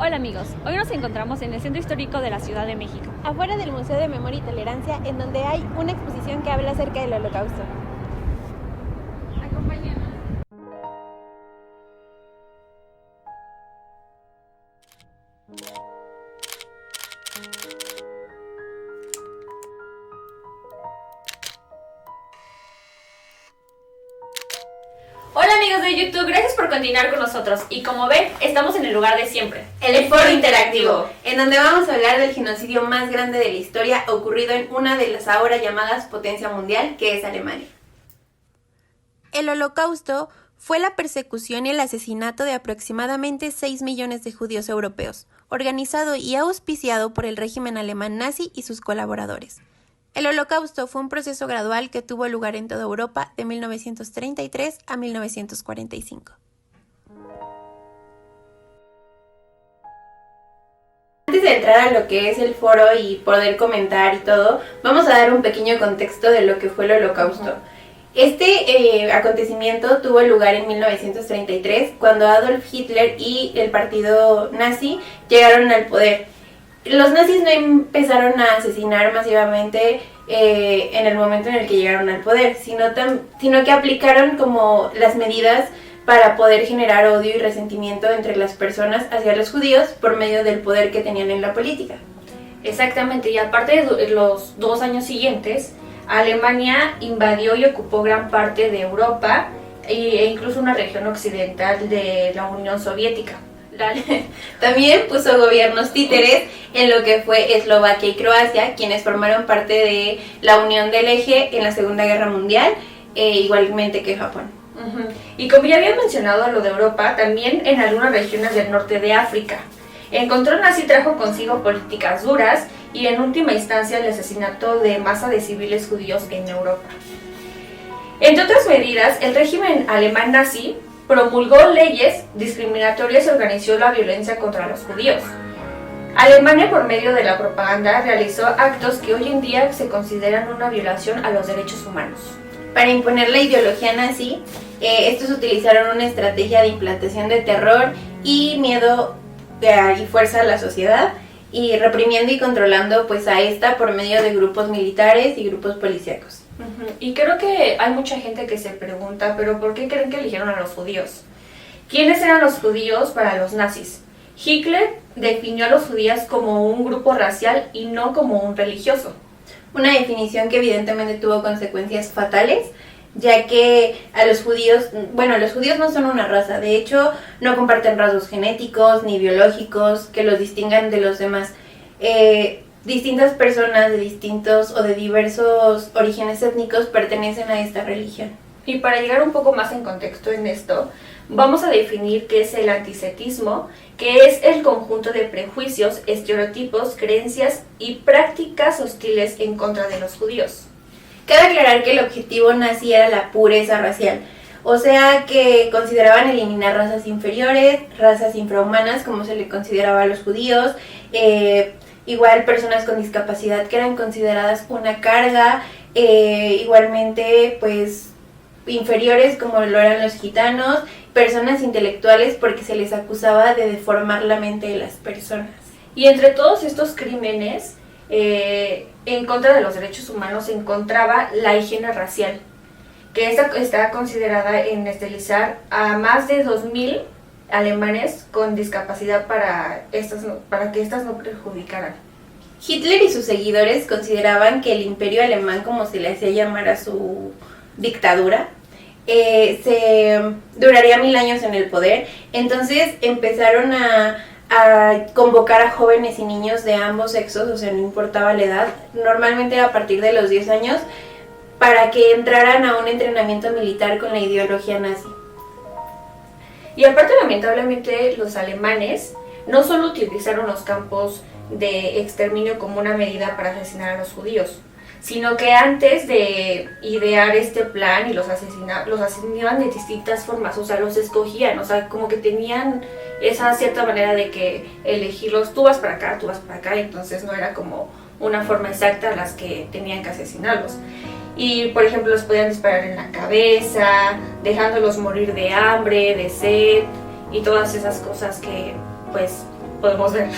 Hola amigos, hoy nos encontramos en el Centro Histórico de la Ciudad de México. Afuera del Museo de Memoria y Tolerancia, en donde hay una exposición que habla acerca del Holocausto. Acompáñanos. Hola amigos de YouTube, gracias por continuar con nosotros. Y como ven, estamos en el lugar de siempre, El Foro Interactivo, en donde vamos a hablar del genocidio más grande de la historia ocurrido en una de las ahora llamadas potencia mundial, que es Alemania. El Holocausto fue la persecución y el asesinato de aproximadamente 6 millones de judíos europeos, organizado y auspiciado por el régimen alemán nazi y sus colaboradores. El Holocausto fue un proceso gradual que tuvo lugar en toda Europa de 1933 a 1945. Antes de entrar a lo que es el foro y poder comentar y todo, vamos a dar un pequeño contexto de lo que fue el Holocausto. Este acontecimiento tuvo lugar en 1933, cuando Adolf Hitler y el partido nazi llegaron al poder. Los nazis no empezaron a asesinar masivamente en el momento en el que llegaron al poder, sino que aplicaron como las medidas para poder generar odio y resentimiento entre las personas hacia los judíos por medio del poder que tenían en la política. Exactamente, y aparte de los 2 años siguientes, Alemania invadió y ocupó gran parte de Europa e incluso una región occidental de la Unión Soviética. También puso gobiernos títeres en lo que fue Eslovaquia y Croacia, quienes formaron parte de la Unión del Eje en la Segunda Guerra Mundial, igualmente que Japón. Y como ya había mencionado lo de Europa, también en algunas regiones del norte de África. El control nazi trajo consigo políticas duras y en última instancia el asesinato de masa de civiles judíos en Europa. Entre otras medidas, el régimen alemán nazi promulgó leyes discriminatorias y organizó la violencia contra los judíos. Alemania, por medio de la propaganda, realizó actos que hoy en día se consideran una violación a los derechos humanos. Para imponer la ideología nazi, estos utilizaron una estrategia de implantación de terror y miedo y fuerza a la sociedad, y reprimiendo y controlando pues a esta por medio de grupos militares y grupos policíacos. Y creo que hay mucha gente que se pregunta, ¿pero por qué creen que eligieron a los judíos? ¿Quiénes eran los judíos para los nazis? Hitler definió a los judíos como un grupo racial y no como un religioso. Una definición que evidentemente tuvo consecuencias fatales, ya que los judíos no son una raza, de hecho no comparten rasgos genéticos ni biológicos que los distingan de los demás. Distintas personas de distintos o de diversos orígenes étnicos pertenecen a esta religión. Y para llegar un poco más en contexto en esto, vamos a definir qué es el antisemitismo, que es el conjunto de prejuicios, estereotipos, creencias y prácticas hostiles en contra de los judíos. Cabe aclarar que el objetivo nazi era la pureza racial, o sea que consideraban eliminar razas inferiores, razas infrahumanas como se le consideraba a los judíos, igual personas con discapacidad que eran consideradas una carga, igualmente pues inferiores como lo eran los gitanos, personas intelectuales porque se les acusaba de deformar la mente de las personas. Y entre todos estos crímenes en contra de los derechos humanos se encontraba la higiene racial, que esta está considerada en esterilizar a más de 2.000 alemanes con discapacidad para que estas no perjudicaran. Hitler y sus seguidores consideraban que el imperio alemán, como se le hacía llamar a su dictadura, se duraría 1000 años en el poder. Entonces empezaron a convocar a jóvenes y niños de ambos sexos, o sea, no importaba la edad, normalmente a partir de los 10 años, para que entraran a un entrenamiento militar con la ideología nazi. Y aparte, lamentablemente, los alemanes no solo utilizaron los campos de exterminio como una medida para asesinar a los judíos, sino que antes de idear este plan y los asesinaban de distintas formas, o sea, los escogían, o sea, como que tenían esa cierta manera de que elegirlos, tú vas para acá, entonces no era como una forma exacta a las que tenían que asesinarlos. Y por ejemplo los podían disparar en la cabeza, dejándolos morir de hambre, de sed y todas esas cosas que pues podemos ver.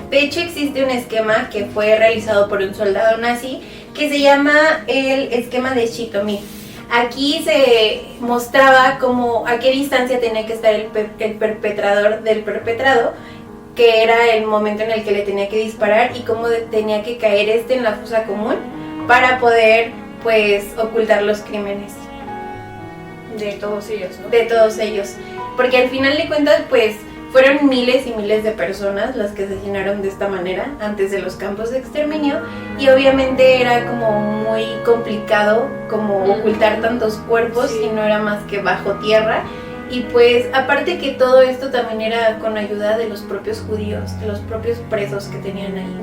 De hecho, existe un esquema que fue realizado por un soldado nazi que se llama el esquema de Shitomir. Aquí se mostraba como a qué distancia tenía que estar el perpetrador del perpetrado, que era el momento en el que le tenía que disparar y cómo tenía que caer en la fosa común para poder, pues, ocultar los crímenes. De todos ellos, ¿no? De todos ellos. Porque al final de cuentas, pues, fueron miles y miles de personas las que asesinaron de esta manera antes de los campos de exterminio, y obviamente era como muy complicado como ocultar tantos cuerpos, y no era más que bajo tierra. Y pues aparte que todo esto también era con ayuda de los propios judíos, de los propios presos que tenían ahí.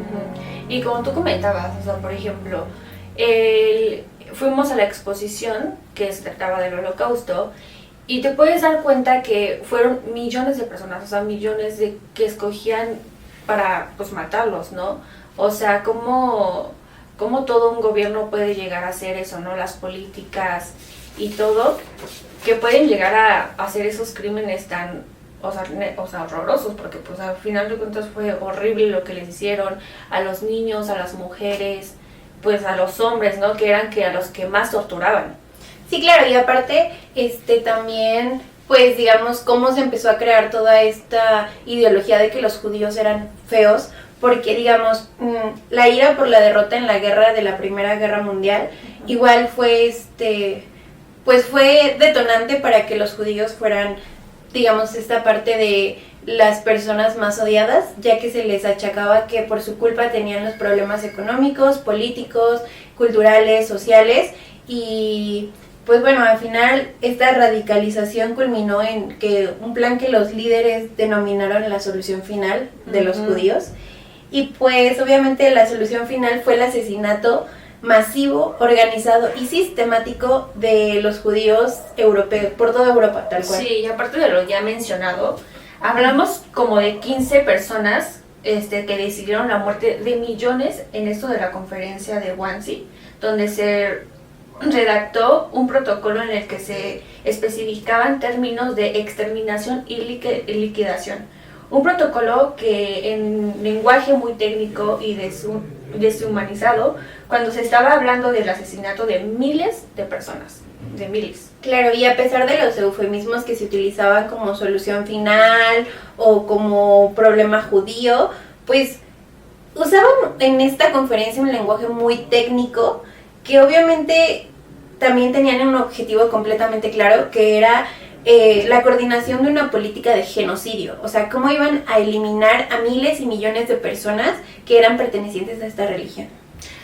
Y como tú comentabas, o sea, por ejemplo, fuimos a la exposición que se trataba del Holocausto, y te puedes dar cuenta que fueron millones de personas, o sea, millones de que escogían para, pues, matarlos, ¿no? O sea, cómo todo un gobierno puede llegar a hacer eso, ¿no? Las políticas y todo, que pueden llegar a hacer esos crímenes tan, o sea, horrorosos, porque pues al final de cuentas fue horrible lo que les hicieron a los niños, a las mujeres, pues a los hombres, ¿no? Que eran a los que más torturaban. Sí, claro, y aparte, también, pues digamos, cómo se empezó a crear toda esta ideología de que los judíos eran feos, porque digamos, la ira por la derrota en la guerra de la Primera Guerra Mundial, igual fue, pues fue detonante para que los judíos fueran, digamos, esta parte de las personas más odiadas, ya que se les achacaba que por su culpa tenían los problemas económicos, políticos, culturales, sociales, y pues bueno, al final esta radicalización culminó en que un plan que los líderes denominaron la solución final de los judíos, y pues obviamente la solución final fue el asesinato masivo, organizado y sistemático de los judíos europeos, por toda Europa, tal cual. Sí, y aparte de lo ya mencionado, hablamos como de 15 personas que decidieron la muerte de millones en esto de la conferencia de Wannsee, donde se redactó un protocolo en el que se especificaban términos de exterminación y liquidación. Un protocolo que en lenguaje muy técnico y deshumanizado, cuando se estaba hablando del asesinato de miles de personas, de miles. Claro, y a pesar de los eufemismos que se utilizaban como solución final o como problema judío, pues usaban en esta conferencia un lenguaje muy técnico que obviamente también tenían un objetivo completamente claro, que era la coordinación de una política de genocidio. O sea, cómo iban a eliminar a miles y millones de personas que eran pertenecientes a esta religión.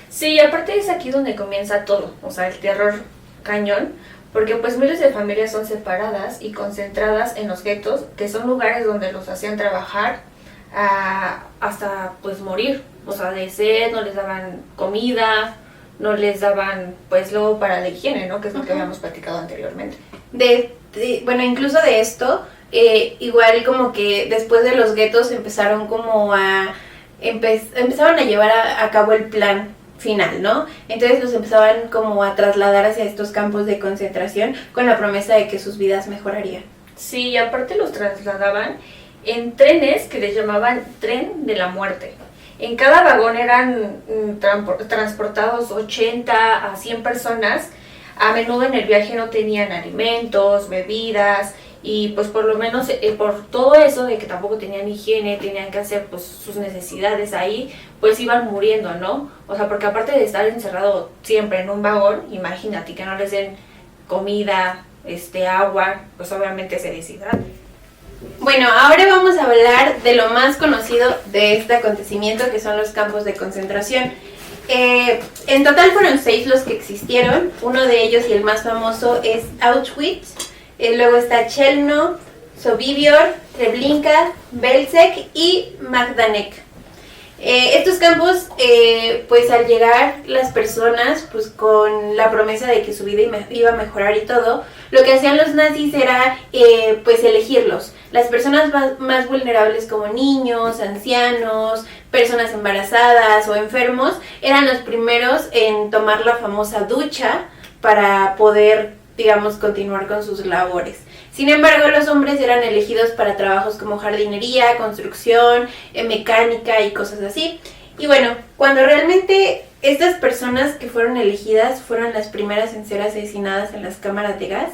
Sí, y aparte es aquí donde comienza todo, o sea, el terror cañón, porque pues miles de familias son separadas y concentradas en los guetos, que son lugares donde los hacían trabajar hasta pues morir, o sea, de sed, no les daban comida, no les daban pues luego para la higiene, ¿no? Que es lo que habíamos platicado anteriormente. Bueno, incluso de esto, igual como que después de los guetos empezaron como empezaron a llevar a cabo el plan final, ¿no? Entonces los empezaban como a trasladar hacia estos campos de concentración con la promesa de que sus vidas mejorarían. Sí, y aparte los trasladaban en trenes que les llamaban tren de la muerte. En cada vagón eran transportados 80 a 100 personas. A menudo en el viaje no tenían alimentos, bebidas, y pues por lo menos por todo eso de que tampoco tenían higiene, tenían que hacer pues sus necesidades ahí, pues iban muriendo, ¿no? O sea, porque aparte de estar encerrado siempre en un vagón, imagínate que no les den comida, agua, pues obviamente se deshidratan. Bueno, ahora vamos a hablar de lo más conocido de este acontecimiento, que son los campos de concentración. En total fueron 6 los que existieron. Uno de ellos y el más famoso es Auschwitz. Luego está Chelmno, Sobibor, Treblinka, Belzec y Majdanek. Estos campos, pues al llegar las personas, pues con la promesa de que su vida iba a mejorar y todo, lo que hacían los nazis era pues elegirlos. Las personas más vulnerables, como niños, ancianos, personas embarazadas o enfermos, eran los primeros en tomar la famosa ducha para poder, digamos, continuar con sus labores. Sin embargo, los hombres eran elegidos para trabajos como jardinería, construcción, mecánica y cosas así. Y bueno, cuando realmente estas personas que fueron elegidas fueron las primeras en ser asesinadas en las cámaras de gas,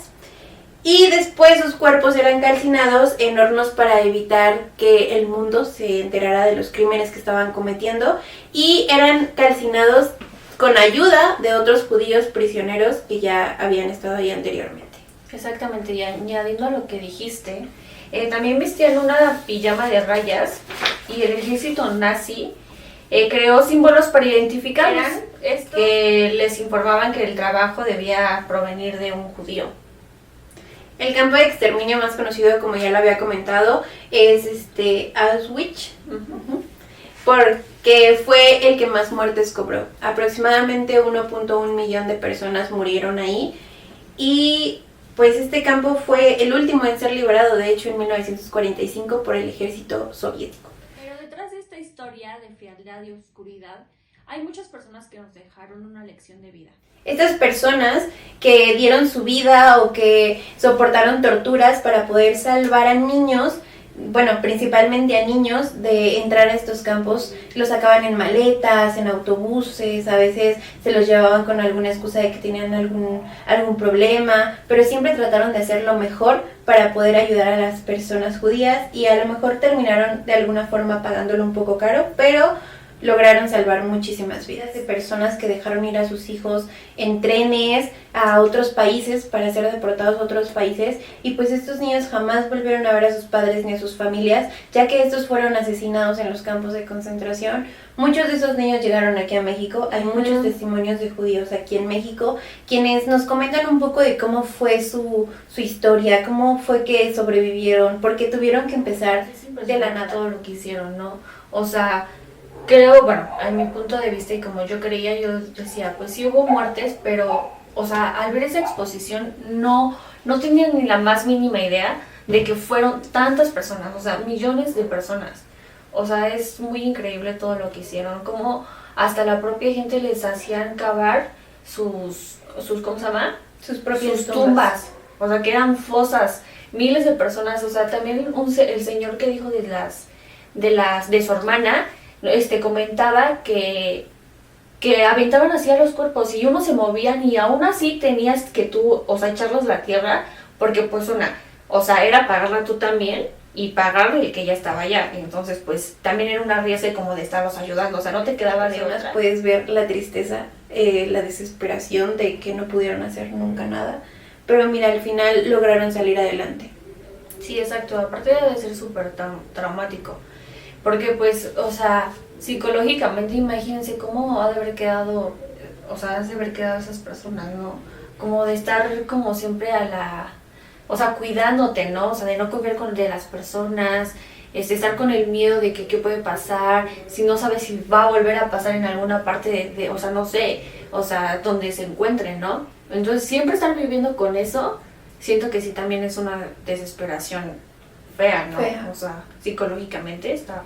y después sus cuerpos eran calcinados en hornos para evitar que el mundo se enterara de los crímenes que estaban cometiendo, y eran calcinados con ayuda de otros judíos prisioneros que ya habían estado ahí anteriormente. Exactamente, y añadiendo a lo que dijiste, también vestían una pijama de rayas, y el ejército nazi creó símbolos para identificarlos, que les informaban que el trabajo debía provenir de un judío. El campo de exterminio más conocido, como ya lo había comentado, es Auschwitz, porque fue el que más muertes cobró. Aproximadamente 1.1 millón de personas murieron ahí, y pues este campo fue el último en ser liberado, de hecho, en 1945 por el ejército soviético. Pero detrás de esta historia de frialdad y oscuridad, hay muchas personas que nos dejaron una lección de vida. Estas personas que dieron su vida o que soportaron torturas para poder salvar a niños, bueno, principalmente a niños, de entrar a estos campos, los sacaban en maletas, en autobuses, a veces se los llevaban con alguna excusa de que tenían algún problema, pero siempre trataron de hacer lo mejor para poder ayudar a las personas judías, y a lo mejor terminaron de alguna forma pagándolo un poco caro, pero lograron salvar muchísimas vidas de personas que dejaron ir a sus hijos en trenes a otros países para ser deportados a otros países, y pues estos niños jamás volvieron a ver a sus padres ni a sus familias, ya que estos fueron asesinados en los campos de concentración. Muchos de esos niños llegaron aquí a México, hay muchos testimonios de judíos aquí en México, quienes nos comentan un poco de cómo fue su historia, cómo fue que sobrevivieron, porque tuvieron que empezar de la nada. Todo lo que hicieron, ¿no? O sea, creo, bueno, a mi punto de vista y como yo creía, yo decía, pues sí hubo muertes, pero, o sea, al ver esa exposición no tenía ni la más mínima idea de que fueron tantas personas, o sea, millones de personas. O sea, es muy increíble todo lo que hicieron, como hasta la propia gente les hacían cavar sus ¿cómo se llama? Sus propias tumbas. O sea, que eran fosas, miles de personas. O sea, también el señor que dijo de su hermana, comentaba que aventaban así a los cuerpos y unos se movían, y aún así tenías que tú, o sea, echarlos a la tierra, porque pues era pagarla tú también y pagarle el que ya estaba allá. Entonces pues también era una riesgo como de estarlos ayudando, o sea, no te quedaba de otra. Puedes ver la tristeza, la desesperación de que no pudieron hacer nunca nada, pero mira, al final lograron salir adelante. Sí, exacto, aparte debe ser súper traumático. Porque pues, o sea, psicológicamente imagínense cómo ha de haber quedado, o sea, han de haber quedado esas personas, ¿no? Como de estar como siempre o sea, cuidándote, ¿no? O sea, de no confiar de las personas, estar con el miedo de que qué puede pasar, si no sabes si va a volver a pasar en alguna parte de o sea, no sé, o sea, donde se encuentren, ¿no? Entonces siempre estar viviendo con eso, siento que sí también es una desesperación fea, ¿no? Fea. O sea, psicológicamente está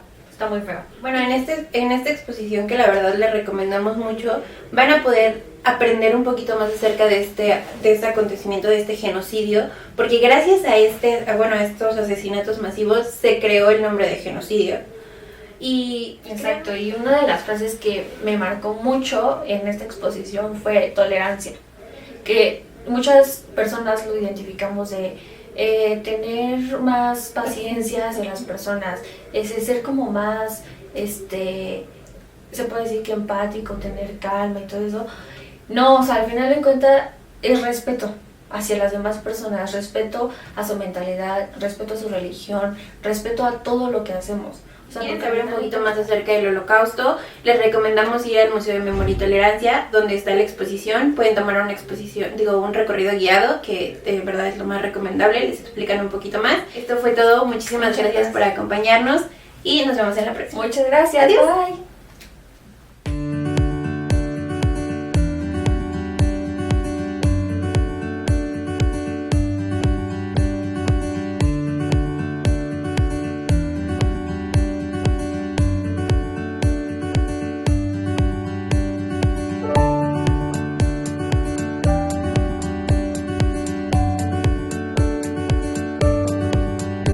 muy feo. Bueno, en esta exposición, que la verdad les recomendamos mucho, van a poder aprender un poquito más acerca de este acontecimiento, de este genocidio, porque gracias a estos asesinatos masivos se creó el nombre de genocidio. Exacto, y una de las frases que me marcó mucho en esta exposición fue tolerancia, que muchas personas lo identificamos de tener más paciencia hacia las personas, ser como más, se puede decir que empático, tener calma y todo eso. No, o sea, al final de cuentas es respeto hacia las demás personas, respeto a su mentalidad, respeto a su religión, respeto a todo lo que hacemos. O sea, quieren saber un poquito más acerca del Holocausto, les recomendamos ir al Museo de Memoria y Tolerancia, donde está la exposición. Pueden tomar un recorrido guiado, que de verdad es lo más recomendable, les explican un poquito más. Esto fue todo, muchísimas gracias por acompañarnos y nos vemos en la próxima. Muchas gracias. Adiós. Bye.